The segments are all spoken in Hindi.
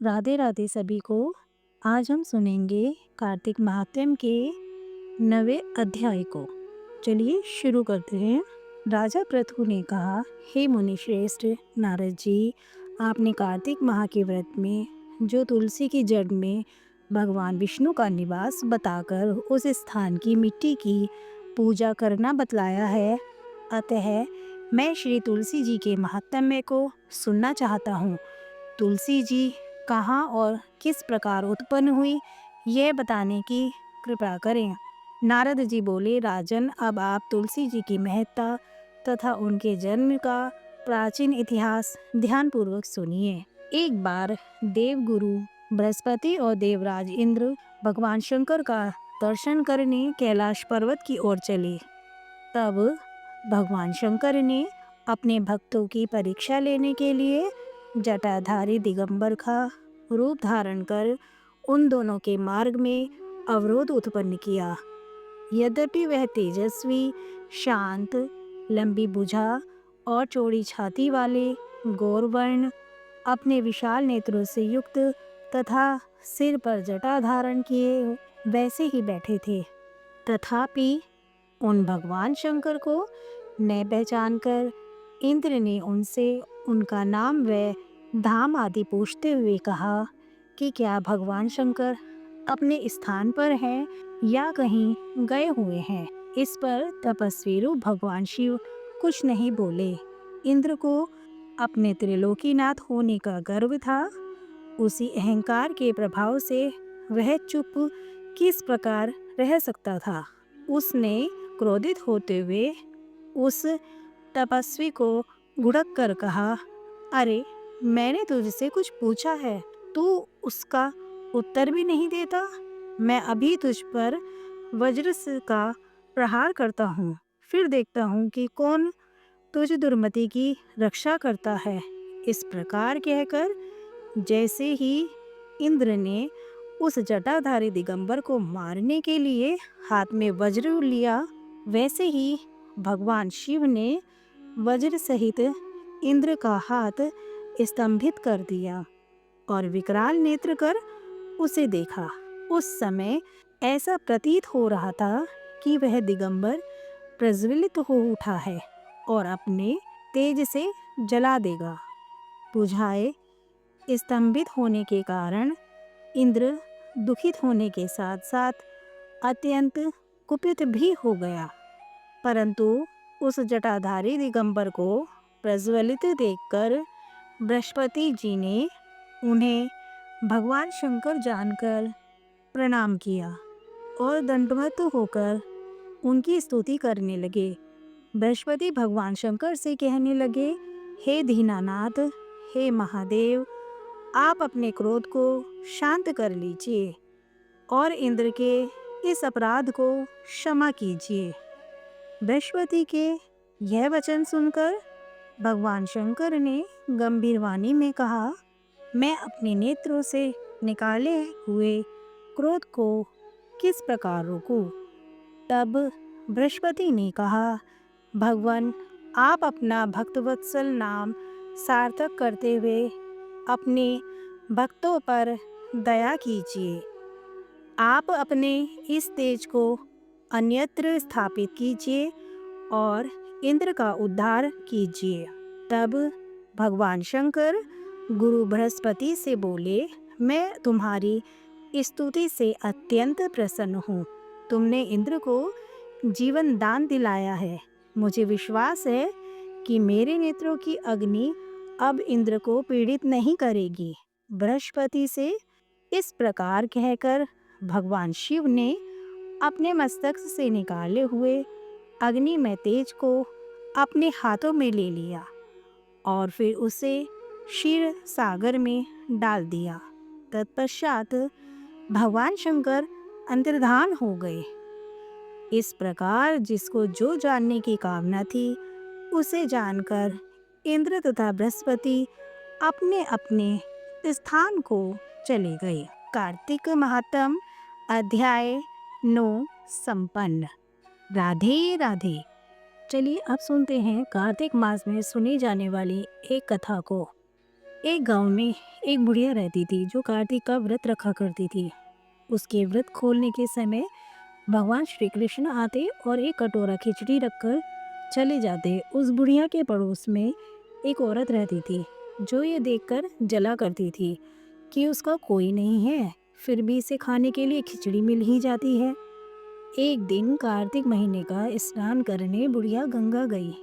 राधे राधे सभी को। आज हम सुनेंगे कार्तिक महात्म्य के 9वें अध्याय को। चलिए शुरू करते हैं। राजा पृथु ने कहा, हे मुनि श्रेष्ठ नारद जी, आपने कार्तिक माह के व्रत में जो तुलसी की जड़ में भगवान विष्णु का निवास बताकर उस स्थान की मिट्टी की पूजा करना बतलाया है, अतः मैं श्री तुलसी जी के महात्म्य को सुनना चाहता हूँ। तुलसी जी कहाँ और किस प्रकार उत्पन्न हुई, यह बताने की कृपा करें। नारद जी बोले, राजन, अब आप तुलसी जी की महत्ता तथा उनके जन्म का प्राचीन इतिहास ध्यानपूर्वक सुनिए। एक बार देवगुरु बृहस्पति और देवराज इंद्र भगवान शंकर का दर्शन करने कैलाश पर्वत की ओर चले। तब भगवान शंकर ने अपने भक्तों की परीक्षा लेने के लिए जटाधारी दिगंबर का रूप धारण कर उन दोनों के मार्ग में अवरोध उत्पन्न किया। यद्यपि वह तेजस्वी, शांत, लंबी भुजा और चौड़ी छाती वाले गौरवर्ण, अपने विशाल नेत्रों से युक्त तथा सिर पर जटा धारण किए वैसे ही बैठे थे, तथापि उन भगवान शंकर को न पहचानकर इंद्र ने उनसे उनका नाम व धाम आदि पूछते हुए कहा कि क्या भगवान शंकर अपने स्थान पर हैं या कहीं गए हुए हैं। इस पर तपस्वी रूप भगवान शिव कुछ नहीं बोले। इंद्र को अपने त्रिलोकीनाथ होने का गर्व था। उसी अहंकार के प्रभाव से वह चुप किस प्रकार रह सकता था। उसने क्रोधित होते हुए उस तपस्वी को घुड़क कर कहा, अरे, मैंने तुझसे कुछ पूछा है, तू उसका उत्तर भी नहीं देता। मैं अभी तुझ पर वज्र का प्रहार करता हूँ, फिर देखता हूँ कि कौन तुझ दुर्मति की रक्षा करता है। इस प्रकार कहकर जैसे ही इंद्र ने उस जटाधारी दिगंबर को मारने के लिए हाथ में वज्र लिया, वैसे ही भगवान शिव ने वज्र सहित इंद्र का हाथ स्तंभित कर दिया और विकराल नेत्र कर उसे देखा। उस समय ऐसा प्रतीत हो रहा था कि वह दिगंबर प्रज्वलित हो उठा है और अपने तेज से जला देगा। बुझाए स्तंभित होने के कारण इंद्र दुखित होने के साथ साथ अत्यंत कुपित भी हो गया, परंतु उस जटाधारी दिगंबर को प्रज्वलित देखकर बृहस्पति जी ने उन्हें भगवान शंकर जानकर प्रणाम किया और दंडवत होकर उनकी स्तुति करने लगे। बृहस्पति भगवान शंकर से कहने लगे, हे दीनानाथ, हे महादेव, आप अपने क्रोध को शांत कर लीजिए और इंद्र के इस अपराध को क्षमा कीजिए। बृहस्पति के यह वचन सुनकर भगवान शंकर ने गंभीर वाणी में कहा, मैं अपने नेत्रों से निकाले हुए क्रोध को किस प्रकार रोकूं। तब बृहस्पति ने कहा, भगवान, आप अपना भक्तवत्सल नाम सार्थक करते हुए अपने भक्तों पर दया कीजिए। आप अपने इस तेज को अन्यत्र स्थापित कीजिए और इंद्र का उद्धार कीजिए। तब भगवान शंकर गुरु बृहस्पति से बोले, मैं तुम्हारी स्तुति से अत्यंत प्रसन्न हूँ। तुमने इंद्र को जीवन दान दिलाया है। मुझे विश्वास है कि मेरे नेत्रों की अग्नि अब इंद्र को पीड़ित नहीं करेगी। बृहस्पति से इस प्रकार कहकर भगवान शिव ने अपने मस्तक से निकाले हुए अग्नि में तेज को अपने हाथों में ले लिया और फिर उसे क्षीर सागर में डाल दिया। तत्पश्चात भगवान शंकर अंतर्धान हो गए। इस प्रकार जिसको जो जानने की कामना थी, उसे जानकर इंद्र तथा बृहस्पति अपने अपने स्थान को चले गए। कार्तिक महात्म अध्याय 9 संपन्न। राधे राधे। चलिए अब सुनते हैं कार्तिक मास में सुनी जाने वाली एक कथा को। एक गांव में एक बुढ़िया रहती थी जो कार्तिक का व्रत रखा करती थी। उसके व्रत खोलने के समय भगवान श्री कृष्ण आते और एक कटोरा खिचड़ी रखकर चले जाते। उस बुढ़िया के पड़ोस में एक औरत रहती थी जो ये देखकर जला करती थी कि उसका कोई नहीं है, फिर भी इसे खाने के लिए खिचड़ी मिल ही जाती है। एक दिन कार्तिक महीने का स्नान करने बुढ़िया गंगा गई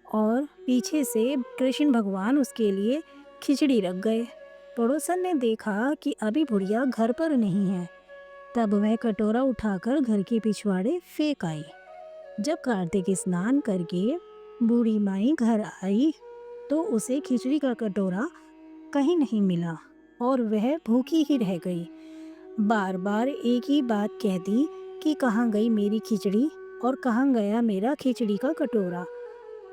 और पीछे से कृष्ण भगवान उसके लिए खिचड़ी रख गए। पड़ोसन ने देखा कि अभी बुढ़िया घर पर नहीं है, तब वह कटोरा उठाकर घर के पिछवाड़े फेंक आई। जब कार्तिक स्नान करके बूढ़ी माई घर आई तो उसे खिचड़ी का कटोरा कहीं नहीं मिला और वह भूखी ही रह गई। बार बार एक ही बात कहती कि कहाँ गई मेरी खिचड़ी और कहाँ गया मेरा खिचड़ी का कटोरा।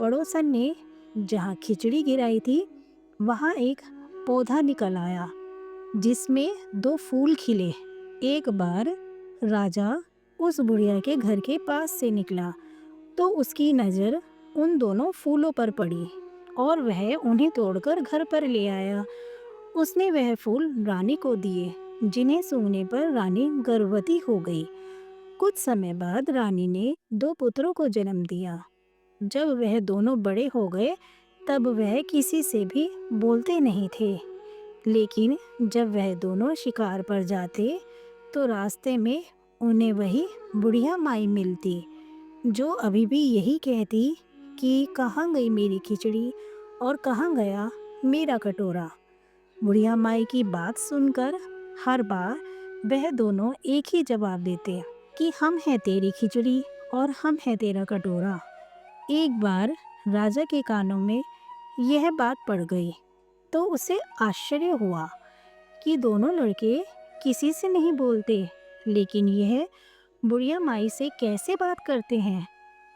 पड़ोसन ने जहाँ खिचड़ी गिराई थी वहाँ एक पौधा निकल आया जिसमें 2 फूल खिले। एक बार राजा उस बुढ़िया के घर के पास से निकला तो उसकी नज़र उन दोनों फूलों पर पड़ी और वह उन्हें तोड़कर घर पर ले आया। उसने वह फूल रानी को दिए, जिन्हें सूंघने पर रानी गर्भवती हो गई। कुछ समय बाद रानी ने 2 पुत्रों को जन्म दिया। जब वह दोनों बड़े हो गए तब वह किसी से भी बोलते नहीं थे, लेकिन जब वह दोनों शिकार पर जाते तो रास्ते में उन्हें वही बुढ़िया माई मिलती जो अभी भी यही कहती कि कहाँ गई मेरी खिचड़ी और कहाँ गया मेरा कटोरा। बुढ़िया माई की बात सुनकर हर बार वह दोनों एक ही जवाब देते कि हम हैं तेरी खिचड़ी और हम हैं तेरा कटोरा। एक बार राजा के कानों में यह बात पड़ गई तो उसे आश्चर्य हुआ कि दोनों लड़के किसी से नहीं बोलते, लेकिन यह बुढ़िया माई से कैसे बात करते हैं।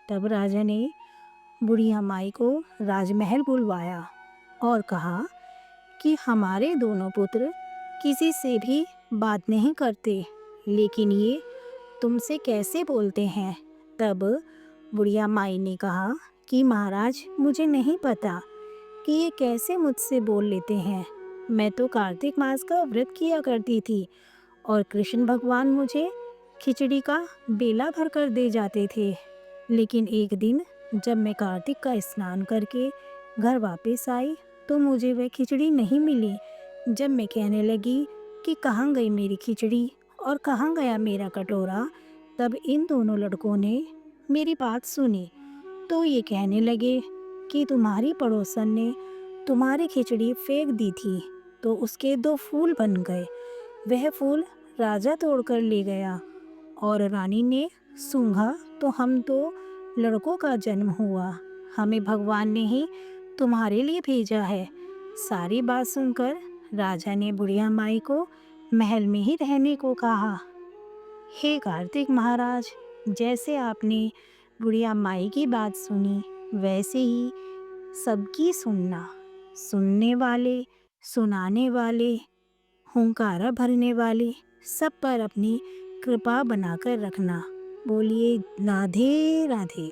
तब राजा ने बुढ़िया माई को राजमहल बुलवाया और कहा कि हमारे दोनों पुत्र किसी से भी बात नहीं करते, लेकिन ये तुमसे कैसे बोलते हैं। तब बुढ़िया माई ने कहा कि महाराज, मुझे नहीं पता कि ये कैसे मुझसे बोल लेते हैं। मैं तो कार्तिक मास का व्रत किया करती थी और कृष्ण भगवान मुझे खिचड़ी का बेला भर कर दे जाते थे, लेकिन एक दिन जब मैं कार्तिक का स्नान करके घर वापस आई तो मुझे वह खिचड़ी नहीं मिली। जब मैं कहने लगी कि कहाँ गई मेरी खिचड़ी और कहाँ गया मेरा कटोरा, तब इन दोनों लड़कों ने मेरी बात सुनी तो ये कहने लगे कि तुम्हारी पड़ोसन ने तुम्हारी खिचड़ी फेंक दी थी तो उसके 2 फूल बन गए। वह फूल राजा तोड़कर ले गया और रानी ने सूंघा तो हम 2 लड़कों का जन्म हुआ। हमें भगवान ने ही तुम्हारे लिए भेजा है। सारी बात सुनकर राजा ने बुढ़िया माई को महल में ही रहने को कहा। हे कार्तिक महाराज, जैसे आपने बुढ़िया माई की बात सुनी वैसे ही सबकी सुनना। सुनने वाले, सुनाने वाले, हुंकारा भरने वाले सब पर अपनी कृपा बनाकर रखना। बोलिए राधे राधे।